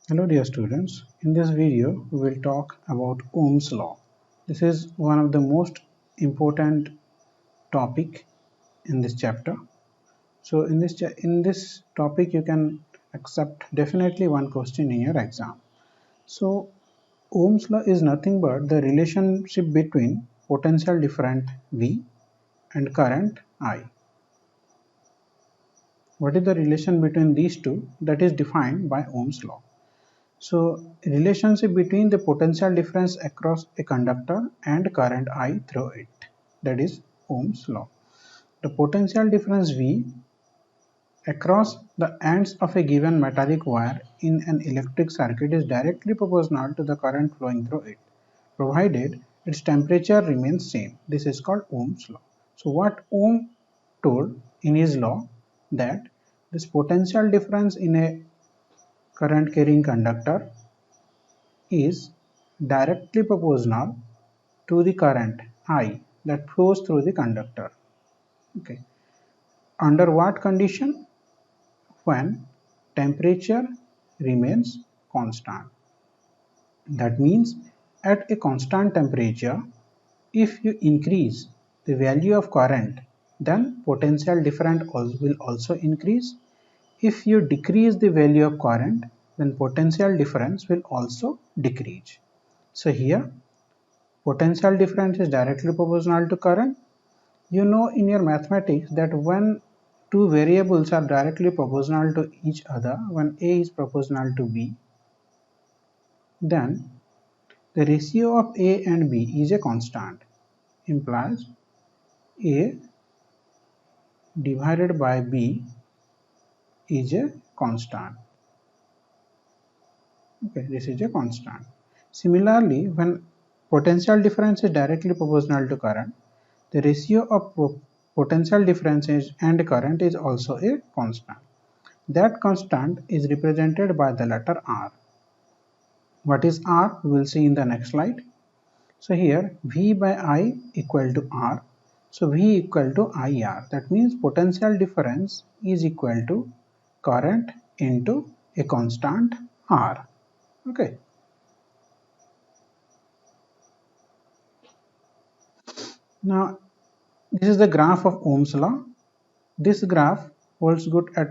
Hello dear students, in this video we will talk about Ohm's law. This is one of the most important topic in this chapter. So in this topic you can accept definitely one question in your exam. So Ohm's law is nothing but the relationship between potential difference V and current I. What is the relation between these two? That is defined by Ohm's law. So, relationship between the potential difference across a conductor and current I through it, that is Ohm's law. The potential difference V across the ends of a given metallic wire in an electric circuit is directly proportional to the current flowing through it, provided its temperature remains same. This is called Ohm's law. So what Ohm told in his law, that this potential difference in a current carrying conductor is directly proportional to the current I that flows through the conductor. Okay. Under what condition? When temperature remains constant. That means at a constant temperature, if you increase the value of current, then potential difference will also increase. If you decrease the value of current, then potential difference will also decrease. So here potential difference is directly proportional to current. You know in your mathematics that when two variables are directly proportional to each other, when A is proportional to B, then the ratio of A and B is a constant, implies A divided by B is a constant. Okay, this is a constant. Similarly, when potential difference is directly proportional to current, the ratio of potential differences and current is also a constant. That constant is represented by the letter R. What is R? We will see in the next slide. So here V by I equal to R. So V equal to IR. That means potential difference is equal to current into a constant R. Okay. Now this is the graph of Ohm's law. This graph holds good at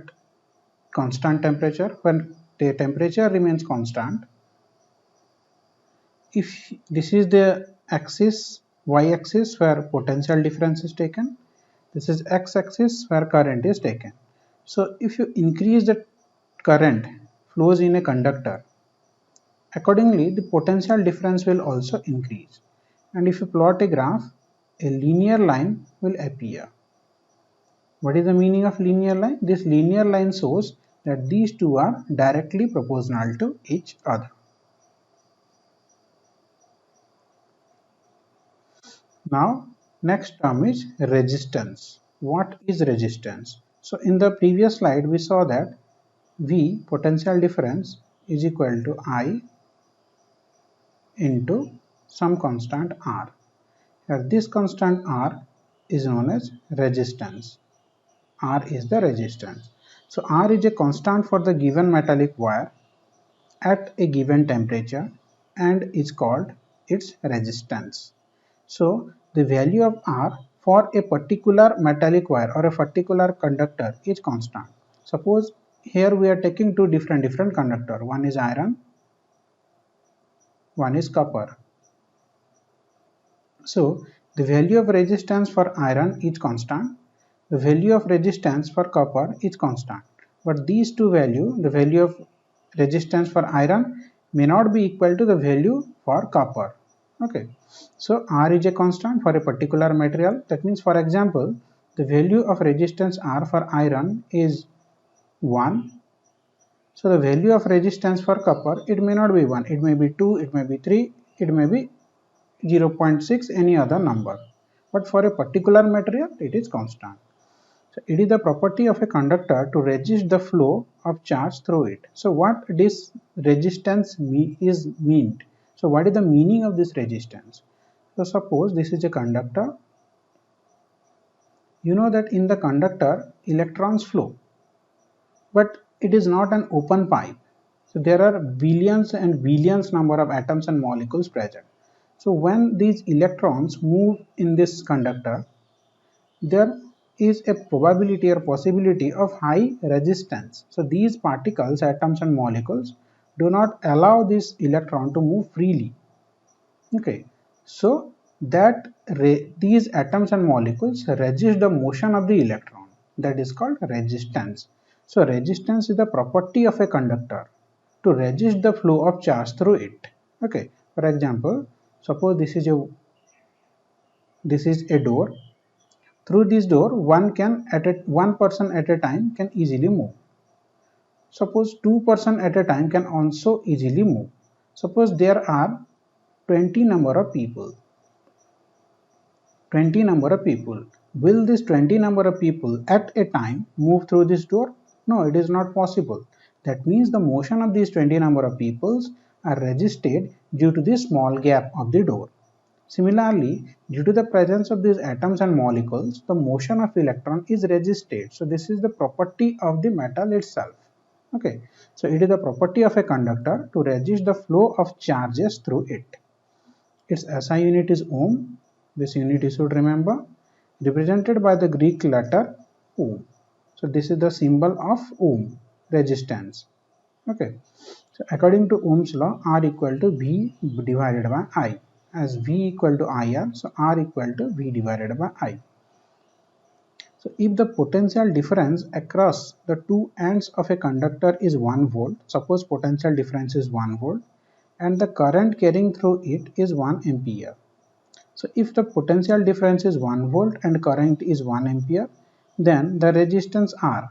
constant temperature. When the temperature remains constant, if this is the axis, y-axis, where potential difference is taken, this is x-axis where current is taken. So if you increase the current flows in a conductor, accordingly the potential difference will also increase. And if you plot a graph, a linear line will appear. What is the meaning of linear line? This linear line shows that these two are directly proportional to each other. Now, next term is resistance. What is resistance? So, in the previous slide, we saw that V, potential difference, is equal to I into some constant R. Here, this constant R is known as resistance. R is the resistance. So, R is a constant for the given metallic wire at a given temperature and is called its resistance. So the value of R for a particular metallic wire or a particular conductor is constant. Suppose here we are taking two different conductor. One is iron, one is copper. So the value of resistance for iron is constant. The value of resistance for copper is constant. But these two value, the value of resistance for iron may not be equal to the value for copper. Okay, so R is a constant for a particular material. That means, for example, the value of resistance R for iron is 1. So the value of resistance for copper, it may not be 1, it may be 2, it may be 3, it may be 0.6, any other number. But for a particular material, it is constant. So it is the property of a conductor to resist the flow of charge through it. So what this resistance is meant? So what is the meaning of this resistance? So suppose this is a conductor. You know that in the conductor electrons flow, but it is not an open pipe. So there are billions and billions number of atoms and molecules present. So when these electrons move in this conductor, there is a probability or possibility of high resistance. So these particles, atoms and molecules do not allow this electron to move freely. Okay, so that these atoms and molecules resist the motion of the electron. That is called resistance. So resistance is the property of a conductor to resist the flow of charge through it. Okay, for example, suppose this is a door. Through this door, one person at a time can easily move. Suppose two person at a time can also easily move. Suppose there are 20 number of people. 20 number of people. Will this 20 number of people at a time move through this door? No, it is not possible. That means the motion of these 20 number of peoples are resisted due to the small gap of the door. Similarly, due to the presence of these atoms and molecules, the motion of electron is resisted. So this is the property of the metal itself. Okay, so it is the property of a conductor to resist the flow of charges through it. Its SI unit is ohm. This unit you should remember, represented by the Greek letter ohm. So this is the symbol of ohm, resistance. Okay. So according to Ohm's law, R equal to V divided by I. As V equal to IR, so R equal to V divided by I. So if the potential difference across the two ends of a conductor is 1 volt, suppose potential difference is 1 volt, and the current carrying through it is 1 ampere. So if the potential difference is 1 volt and current is 1 ampere, then the resistance R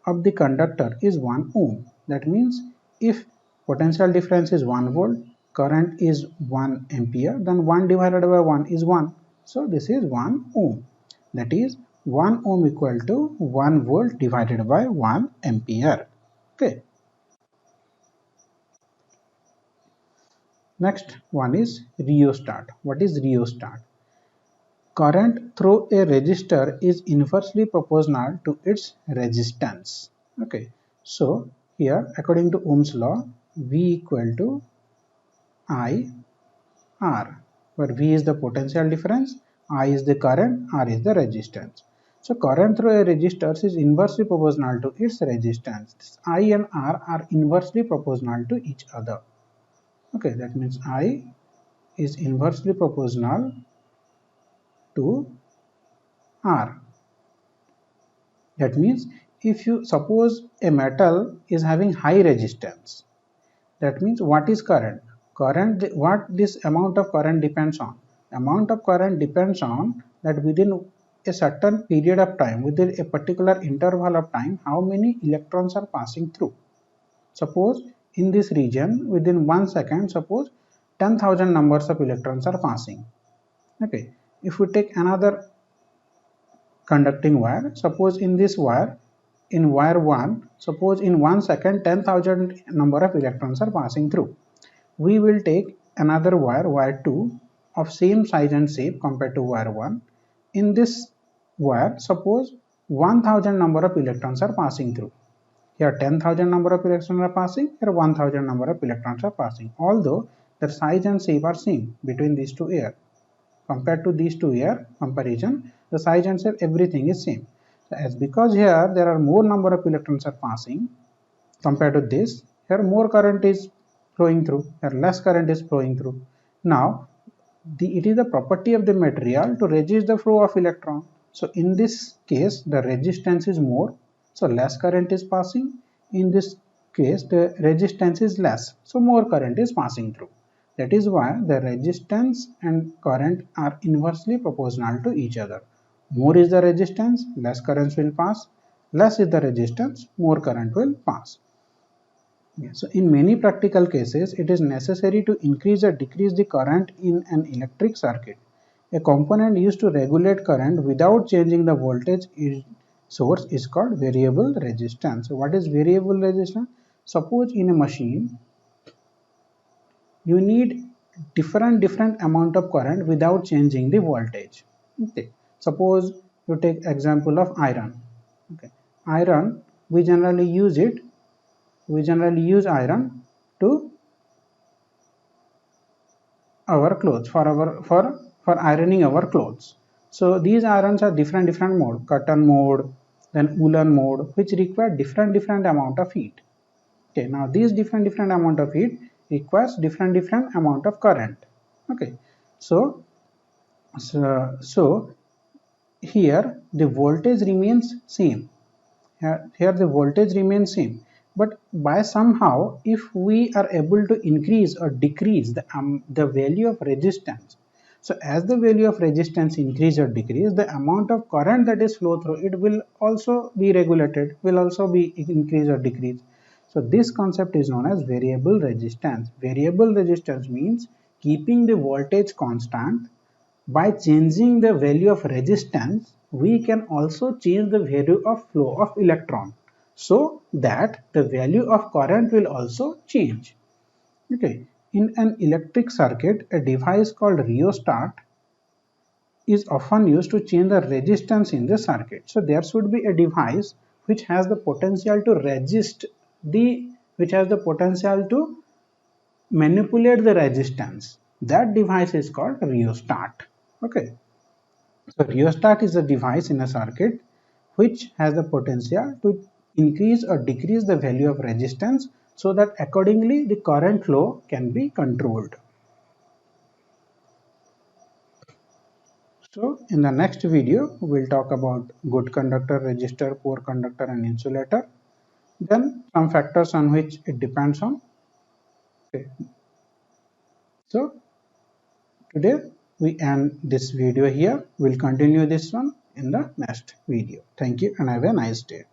of the conductor is 1 ohm. That means if potential difference is 1 volt, current is 1 ampere, then 1 divided by 1 is 1. So this is 1 ohm. That is 1 ohm equal to 1 volt divided by 1 ampere. Okay. Next one is rheostat. What is rheostat? Current through a resistor is inversely proportional to its resistance. Okay, so here according to Ohm's law, V equal to I R, where V is the potential difference, I is the current, R is the resistance. So current through a resistor is inversely proportional to its resistance. This I and R are inversely proportional to each other. Okay, that means I is inversely proportional to R. That means if you suppose a metal is having high resistance, that means what is current? Current, what this amount of current depends on? Amount of current depends on that within a certain period of time, within a particular interval of time, how many electrons are passing through. Suppose in this region, within 1 second, suppose 10,000 numbers of electrons are passing. Okay, if we take another conducting wire, suppose in this wire, in wire 1, suppose in 1 second 10,000 number of electrons are passing through. We will take another wire, wire 2, of same size and shape compared to wire 1. In this wire, suppose 1000 number of electrons are passing through. Here 10,000 number of electrons are passing, here 1000 number of electrons are passing, although the size and shape are same between these two air. Compared to these two air comparison, the size and shape everything is same. So as because here there are more number of electrons are passing compared to this, here more current is flowing through, here less current is flowing through. Now it is the property of the material to resist the flow of electron. So in this case the resistance is more, so less current is passing. In this case the resistance is less, so more current is passing through. That is why the resistance and current are inversely proportional to each other. More is the resistance, less current will pass. Less is the resistance, more current will pass. So in many practical cases, it is necessary to increase or decrease the current in an electric circuit. A component used to regulate current without changing the voltage source is called variable resistance. So what is variable resistance? Suppose in a machine, you need different amount of current without changing the voltage. Okay. Suppose you take example of iron. Okay. Iron, we generally use iron to our clothes, for ironing our clothes. So these irons are different mode, cotton mode, then woolen mode, which require different amount of heat. Okay, now these different amount of heat requires different amount of current. Okay, so so here the voltage remains same. Here the voltage remains same, but by somehow if we are able to increase or decrease the value of resistance, so as the value of resistance increase or decrease, the amount of current that is flow through it will also be regulated, will also be increase or decrease. So this concept is known as variable resistance. Variable resistance means keeping the voltage constant. By changing the value of resistance, we can also change the value of flow of electron, so that the value of current will also change. Okay. In an electric circuit, a device called rheostat is often used to change the resistance in the circuit. So there should be a device which has the potential to resist the which has the potential to manipulate the resistance. That device is called rheostat. Okay. So rheostat is a device in a circuit which has the potential to increase or decrease the value of resistance, so that accordingly the current flow can be controlled. So in the next video we will talk about good conductor, resistor, poor conductor and insulator. Then some factors on which it depends on. Okay. So today we end this video here. We'll continue this one in the next video. Thank you and have a nice day.